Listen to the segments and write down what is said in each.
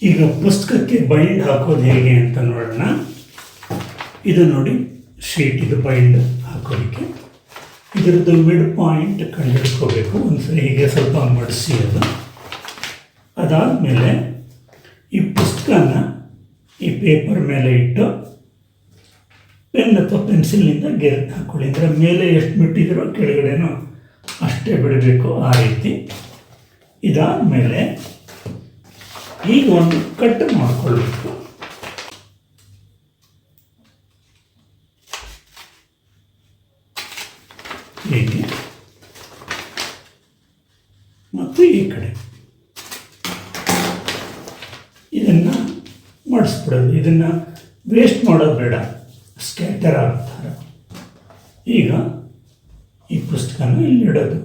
ಈಗ ಪುಸ್ತಕಕ್ಕೆ ಬೈಂಡ್ ಹಾಕೋದು ಹೇಗೆ ಅಂತ ನೋಡೋಣ. ಇದು ನೋಡಿ ಶೀಟ್, ಇದು ಬೈಂಡ್ ಹಾಕೋದಕ್ಕೆ ಇದರದ್ದು ಮಿಡ್ ಪಾಯಿಂಟ್ ಕಂಡುಹಿಡ್ಕೋಬೇಕು. ಒಂದ್ಸರಿ ಹೀಗೆ ಸ್ವಲ್ಪ ಮಡಿಸಿ ಅದಾದಮೇಲೆ ಈ ಪುಸ್ತಕನ ಈ ಪೇಪರ್ ಮೇಲೆ ಇಟ್ಟು ಪೆನ್ ಅಥವಾ ಪೆನ್ಸಿಲ್ನಿಂದ ಗೆರೆ ಹಾಕ್ಕೊಳ್ಳಿ. ಅಂದರೆ ಮೇಲೆ ಎಷ್ಟು ಬಿಟ್ಟಿದ್ದೀರೋ ಕೆಳಗಡೆನೂ ಅಷ್ಟೇ ಬಿಡಬೇಕು, ಆ ರೀತಿ. ಇದಾದಮೇಲೆ ಈಗ ಒಂದು ಕಟ್ ಮಾಡಿಕೊಳ್ಬೇಕು. ಹೀಗೆ ಮತ್ತು ಈ ಕಡೆ ಇದನ್ನು ಮಾಡಿಸ್ಬಿಡೋದು. ಇದನ್ನು ವೇಸ್ಟ್ ಮಾಡೋದು ಬೇಡ, ಸ್ಕ್ಯಾಟರ್ ಆಗ್ತಾರೆ. ಈಗ ಈ ಪುಸ್ತಕನ ಇಲ್ಲಿಡೋದು,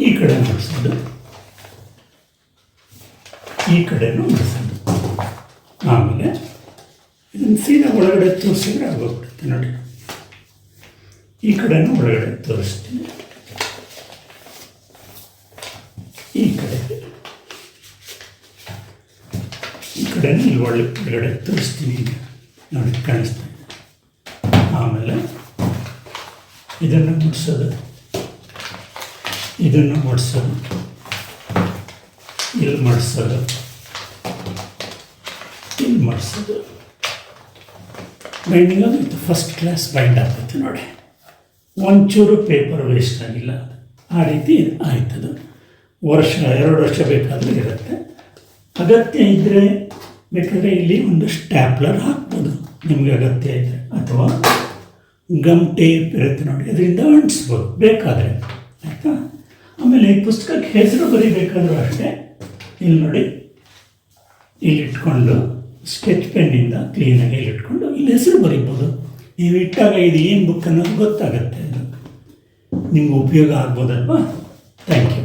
ಈ ಕಡೆ ಮಾಡಿಸೋದು, ಈ ಕಡೆನೂ ಮಾಡಿಸೋದು. ಆಮೇಲೆ ಇದನ್ನು ಸೀದಾ ಒಳಗಡೆ ತೋರಿಸಿದ್ರೆ ಆಗೋಗ್ಬಿಡುತ್ತೆ ನೋಡಿ. ಈ ಕಡೆನೂ ಒಳಗಡೆ ತೋರಿಸ್ತೀನಿ, ಈ ಕಡೆನೂ ಇಲ್ಲಿ ಒಳಗಡೆ ತೋರಿಸ್ತೀನಿ. ಈಗ ನೋಡಿ ಕಾಣಿಸ್ತಾ ಇದೆ. ಆಮೇಲೆ ಇದನ್ನು ಮುಡಿಸೋದು, ಇದನ್ನು ಮಾಡಿಸೋದು, ಇಲ್ಲಿ ಮಾಡಿಸೋದು, ಇಲ್ಲಿ ಮಾಡಿಸೋದು. ಬೈಂಡಿಂಗ್ ಆಗುತ್ತೆ, ಫಸ್ಟ್ ಕ್ಲಾಸ್ ಬೈಂಡ್ ಆಗುತ್ತೆ ನೋಡಿ. ಒಂಚೂರು ಪೇಪರ್ ವೇಸ್ಟ್ ಆಗಿಲ್ಲ. ಆ ರೀತಿ ಆಯ್ತದು. 1-2 ವರ್ಷ ಬೇಕಾದರೂ ಇರುತ್ತೆ. ಅಗತ್ಯ ಇದ್ದರೆ ಬೇಕಾದರೆ ಇಲ್ಲಿ ಒಂದು ಸ್ಟ್ಯಾಪ್ಲರ್ ಹಾಕ್ಬೋದು ನಿಮಗೆ ಅಗತ್ಯ ಇದ್ದರೆ, ಅಥವಾ ಗಮ್ ಟೇಪ್ ಇರುತ್ತೆ ನೋಡಿ, ಅದರಿಂದ ಅಂಟಿಸ್ಬೋದು ಬೇಕಾದರೆ, ಆಯಿತಾ. ಆಮೇಲೆ ಈ ಪುಸ್ತಕಕ್ಕೆ ಹೆಸರು ಬರೀಬೇಕಾದ್ರೂ ಅಷ್ಟೇ. ಇಲ್ಲಿ ನೋಡಿ, ಇಲ್ಲಿ ಇಟ್ಕೊಂಡು ಸ್ಕೆಚ್ ಪೆನ್ನಿಂದ ಕ್ಲೀನಾಗಿ ಇಲ್ಲಿ ಇಟ್ಕೊಂಡು ಇಲ್ಲಿ ಹೆಸರು ಬರೀಬೋದು. ನೀವು ಇಟ್ಟಾಗ ಇದು ಏನು ಬುಕ್ ಅನ್ನೋದು ಗೊತ್ತಾಗುತ್ತೆ. ಅದು ನಿಮ್ಗೆ ಉಪಯೋಗ ಆಗ್ಬೋದಲ್ವಾ. Thank you.